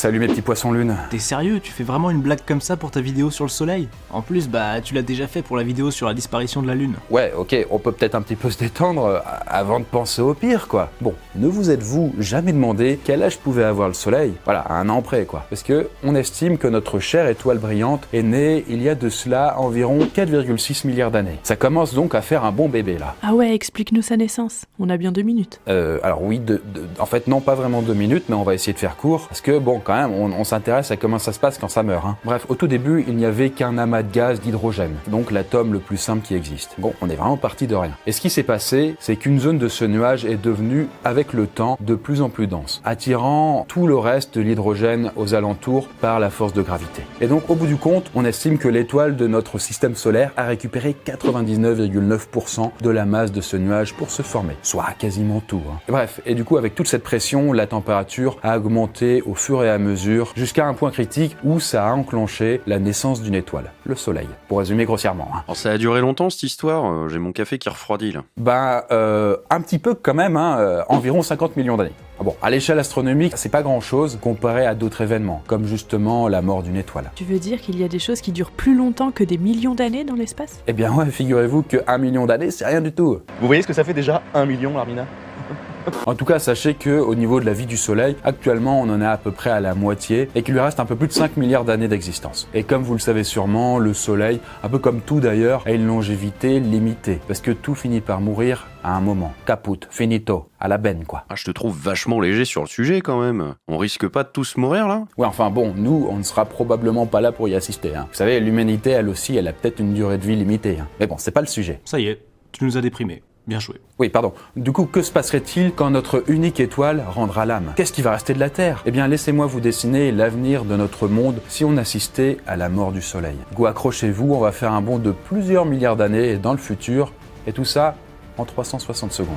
Salut mes petits poissons lunes. T'es sérieux? Tu fais vraiment une blague comme ça pour ta vidéo sur le soleil? En plus, tu l'as déjà fait pour la vidéo sur la disparition de la lune. Ouais, ok, on peut peut-être un petit peu se détendre avant de penser au pire, quoi. Bon, ne vous êtes-vous jamais demandé quel âge pouvait avoir le soleil? Voilà, à un an près, quoi. Parce que on estime que notre chère étoile brillante est née il y a de cela environ 4,6 milliards d'années. Ça commence donc à faire un bon bébé, là. Ah ouais, explique-nous sa naissance. On a bien 2 minutes. Alors oui, en fait non, pas vraiment 2 minutes, mais on va essayer de faire court, parce que bon, quand même, on s'intéresse à comment ça se passe quand ça meurt. Hein. Bref, au tout début, il n'y avait qu'un amas de gaz d'hydrogène, donc l'atome le plus simple qui existe. Bon, on est vraiment parti de rien. Et ce qui s'est passé, c'est qu'une zone de ce nuage est devenue, avec le temps, de plus en plus dense, attirant tout le reste de l'hydrogène aux alentours par la force de gravité. Et donc, au bout du compte, on estime que l'étoile de notre système solaire a récupéré 99,9% de la masse de ce nuage pour se former, soit quasiment tout. Hein. Et bref, et du coup, avec toute cette pression, la température a augmenté au fur et à mesure, jusqu'à un point critique où ça a enclenché la naissance d'une étoile, le Soleil, pour résumer grossièrement. Hein. Alors ça a duré longtemps cette histoire, j'ai mon café qui refroidit là. Un petit peu quand même, hein, environ 50 millions d'années. Bon, à l'échelle astronomique, c'est pas grand-chose comparé à d'autres événements, comme justement la mort d'une étoile. Tu veux dire qu'il y a des choses qui durent plus longtemps que des millions d'années dans l'espace? Eh bien ouais, figurez-vous que 1 million d'années, c'est rien du tout. Vous voyez ce que ça fait déjà 1 million, Larmina? En tout cas, sachez qu'au niveau de la vie du Soleil, actuellement on en est à peu près à la moitié et qu'il lui reste un peu plus de 5 milliards d'années d'existence. Et comme vous le savez sûrement, le Soleil, un peu comme tout d'ailleurs, a une longévité limitée, parce que tout finit par mourir à un moment. Caput, finito, à la benne quoi. Ah, je te trouve vachement léger sur le sujet quand même. On risque pas de tous mourir là? Ouais, enfin bon, nous, on ne sera probablement pas là pour y assister. Hein. Vous savez, l'humanité, elle aussi, elle a peut-être une durée de vie limitée. Hein. Mais bon, c'est pas le sujet. Ça y est, tu nous as déprimés. Bien joué. Oui, pardon. Du coup, que se passerait-il quand notre unique étoile rendra l'âme? Qu'est-ce qui va rester de la Terre? Eh bien, laissez-moi vous dessiner l'avenir de notre monde si on assistait à la mort du Soleil. Go, accrochez-vous, on va faire un bond de plusieurs milliards d'années dans le futur, et tout ça en 360 secondes.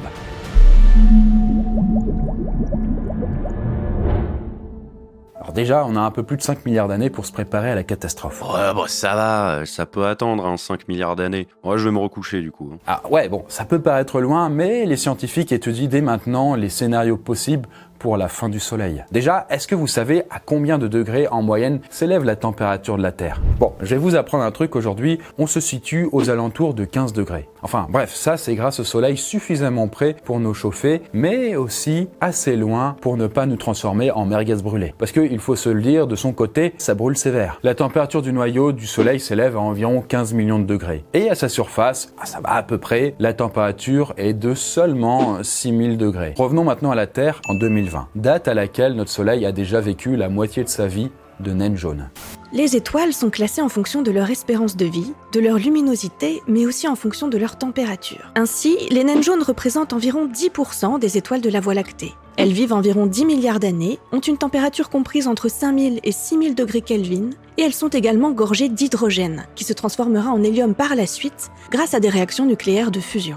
Alors déjà, on a un peu plus de 5 milliards d'années pour se préparer à la catastrophe. Ouais, ça va, ça peut attendre, hein, 5 milliards d'années. Ouais, je vais me recoucher du coup. Ah ouais, bon, ça peut paraître loin, mais les scientifiques étudient dès maintenant les scénarios possibles pour la fin du Soleil. Déjà, est-ce que vous savez à combien de degrés en moyenne s'élève la température de la Terre? Bon, je vais vous apprendre un truc aujourd'hui, on se situe aux alentours de 15 degrés. Enfin bref, ça c'est grâce au Soleil suffisamment près pour nous chauffer, mais aussi assez loin pour ne pas nous transformer en merguez brûlée. Parce qu'il faut se le dire, de son côté, ça brûle sévère. La température du noyau du Soleil s'élève à environ 15 millions de degrés. Et à sa surface, ça va à peu près, la température est de seulement 6000 degrés. Revenons maintenant à la Terre en 2020, date à laquelle notre Soleil a déjà vécu la moitié de sa vie de naine jaune. Les étoiles sont classées en fonction de leur espérance de vie, de leur luminosité, mais aussi en fonction de leur température. Ainsi, les naines jaunes représentent environ 10% des étoiles de la Voie lactée. Elles vivent environ 10 milliards d'années, ont une température comprise entre 5000 et 6000 degrés Kelvin, et elles sont également gorgées d'hydrogène, qui se transformera en hélium par la suite, grâce à des réactions nucléaires de fusion.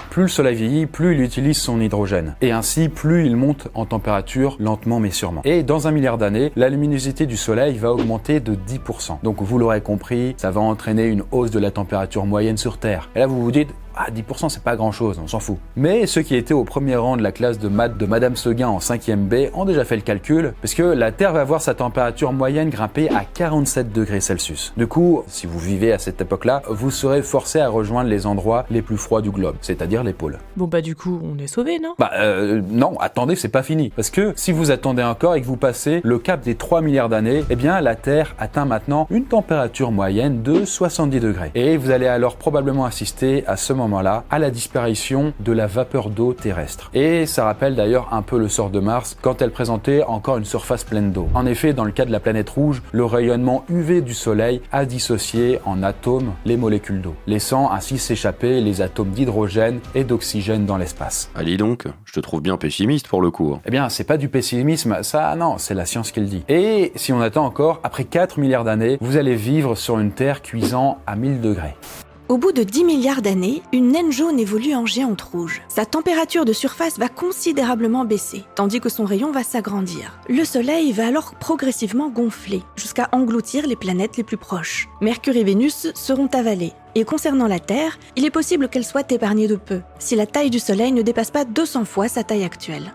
Plus le Soleil vieillit, plus il utilise son hydrogène. Et ainsi, plus il monte en température lentement mais sûrement. Et dans 1 milliard d'années, la luminosité du Soleil va augmenter de 10%. Donc vous l'aurez compris, ça va entraîner une hausse de la température moyenne sur Terre. Et là vous vous dites, ah 10% c'est pas grand chose, on s'en fout. Mais ceux qui étaient au premier rang de la classe de maths de Madame Seguin en 5e B ont déjà fait le calcul, parce que la Terre va voir sa température moyenne grimper à 47 degrés Celsius. Du coup, si vous vivez à cette époque-là, vous serez forcé à rejoindre les endroits les plus froids du globe, c'est-à-dire les pôles. Bon du coup, on est sauvés, non? Non, attendez, c'est pas fini. Parce que si vous attendez encore et que vous passez le cap des 3 milliards d'années, eh bien la Terre atteint maintenant une température moyenne de 70 degrés. Et vous allez alors probablement assister à ce moment-là à la disparition de la vapeur d'eau terrestre. Et ça rappelle d'ailleurs un peu le sort de Mars quand elle présentait encore une surface pleine d'eau. En effet, dans le cas de la planète rouge, le rayonnement UV du Soleil a dissocié en atomes les molécules d'eau, laissant ainsi s'échapper les atomes d'hydrogène et d'oxygène dans l'espace. Allez donc, je te trouve bien pessimiste pour le coup. Eh bien, c'est pas du pessimisme, ça non, c'est la science qui le dit. Et si on attend encore, après 4 milliards d'années, vous allez vivre sur une Terre cuisant à 1000 degrés. Au bout de 10 milliards d'années, une naine jaune évolue en géante rouge. Sa température de surface va considérablement baisser, tandis que son rayon va s'agrandir. Le Soleil va alors progressivement gonfler, jusqu'à engloutir les planètes les plus proches. Mercure et Vénus seront avalées. Et concernant la Terre, il est possible qu'elle soit épargnée de peu, si la taille du Soleil ne dépasse pas 200 fois sa taille actuelle.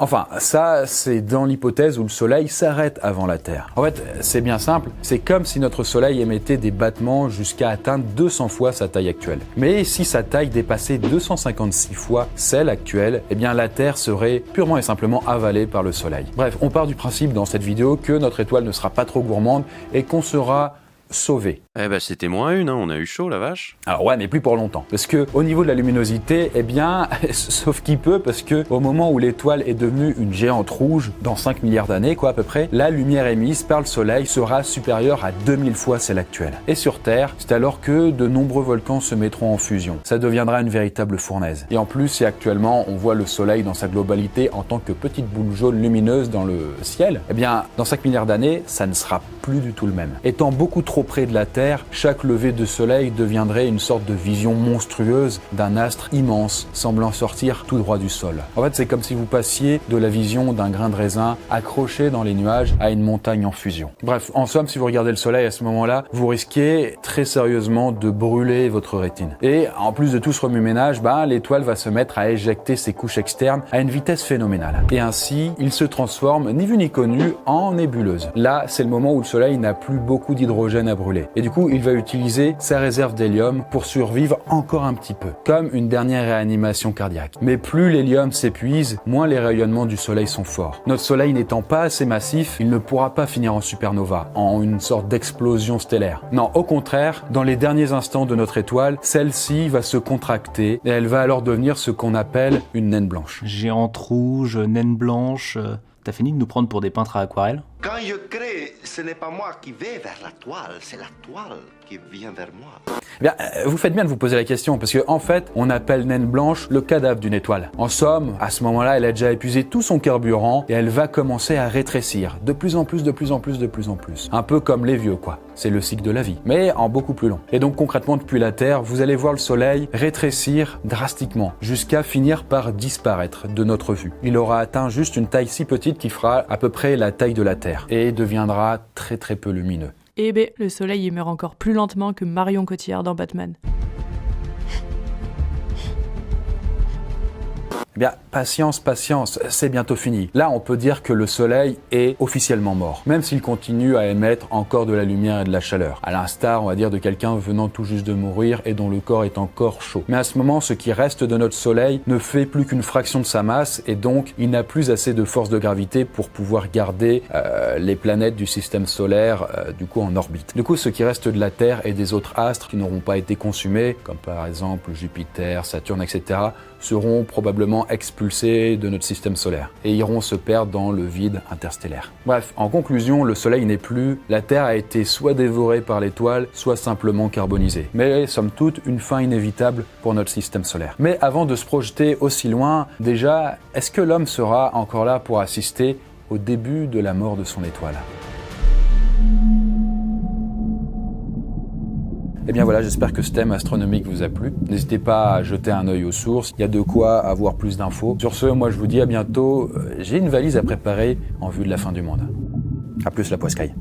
Enfin, ça, c'est dans l'hypothèse où le Soleil s'arrête avant la Terre. En fait, c'est bien simple, c'est comme si notre Soleil émettait des battements jusqu'à atteindre 200 fois sa taille actuelle. Mais si sa taille dépassait 256 fois celle actuelle, eh bien la Terre serait purement et simplement avalée par le Soleil. Bref, on part du principe dans cette vidéo que notre étoile ne sera pas trop gourmande et qu'on sera sauvé. Eh ben c'était moins une, hein, on a eu chaud la vache. Alors ouais, mais plus pour longtemps. Parce que au niveau de la luminosité, eh bien, sauf qui peut, parce que au moment où l'étoile est devenue une géante rouge, dans 5 milliards d'années, quoi, à peu près, la lumière émise par le Soleil sera supérieure à 2000 fois celle actuelle. Et sur Terre, c'est alors que de nombreux volcans se mettront en fusion. Ça deviendra une véritable fournaise. Et en plus, si actuellement on voit le Soleil dans sa globalité en tant que petite boule jaune lumineuse dans le ciel, eh bien, dans 5 milliards d'années, ça ne sera plus du tout le même. Étant beaucoup trop près de la Terre, chaque lever de soleil deviendrait une sorte de vision monstrueuse d'un astre immense semblant sortir tout droit du sol. En fait, c'est comme si vous passiez de la vision d'un grain de raisin accroché dans les nuages à une montagne en fusion. Bref, en somme, si vous regardez le soleil à ce moment-là, vous risquez très sérieusement de brûler votre rétine. Et en plus de tout ce remue-ménage, l'étoile va se mettre à éjecter ses couches externes à une vitesse phénoménale. Et ainsi, il se transforme, ni vu ni connu, en nébuleuse. Là, c'est le moment où le soleil n'a plus beaucoup d'hydrogène à brûler. Et du coup, il va utiliser sa réserve d'hélium pour survivre encore un petit peu, comme une dernière réanimation cardiaque. Mais plus l'hélium s'épuise, moins les rayonnements du soleil sont forts. Notre soleil n'étant pas assez massif, il ne pourra pas finir en supernova, en une sorte d'explosion stellaire. Non, au contraire, dans les derniers instants de notre étoile, celle-ci va se contracter et elle va alors devenir ce qu'on appelle une naine blanche. Géante rouge, naine blanche... T'as fini de nous prendre pour des peintres à aquarelle? Quand je crée, ce n'est pas moi qui vais vers la toile, c'est la toile qui vient vers moi. Eh bien, vous faites bien de vous poser la question, parce que en fait, on appelle naine blanche le cadavre d'une étoile. En somme, à ce moment-là, elle a déjà épuisé tout son carburant et elle va commencer à rétrécir, de plus en plus, de plus en plus, de plus en plus. Un peu comme les vieux, quoi. C'est le cycle de la vie, mais en beaucoup plus long. Et donc concrètement, depuis la Terre, vous allez voir le Soleil rétrécir drastiquement, jusqu'à finir par disparaître de notre vue. Il aura atteint juste une taille si petite qui fera à peu près la taille de la Terre, et deviendra très très peu lumineux. Eh ben, le soleil il meurt encore plus lentement que Marion Cotillard dans Batman. Eh bien, patience, c'est bientôt fini. Là, on peut dire que le soleil est officiellement mort, même s'il continue à émettre encore de la lumière et de la chaleur, à l'instar, on va dire, de quelqu'un venant tout juste de mourir et dont le corps est encore chaud. Mais à ce moment, ce qui reste de notre soleil ne fait plus qu'une fraction de sa masse et donc il n'a plus assez de force de gravité pour pouvoir garder les planètes du système solaire du coup en orbite. Du coup, ce qui reste de la Terre et des autres astres qui n'auront pas été consumés, comme par exemple Jupiter, Saturne, etc., seront probablement expulsés de notre système solaire et iront se perdre dans le vide interstellaire. Bref, en conclusion, le Soleil n'est plus, la Terre a été soit dévorée par l'étoile, soit simplement carbonisée. Mais somme toute, une fin inévitable pour notre système solaire. Mais avant de se projeter aussi loin, déjà, est-ce que l'homme sera encore là pour assister au début de la mort de son étoile ? Eh bien voilà, j'espère que ce thème astronomique vous a plu. N'hésitez pas à jeter un œil aux sources, il y a de quoi avoir plus d'infos. Sur ce, moi je vous dis à bientôt. J'ai une valise à préparer en vue de la fin du monde. A plus la poiscaille.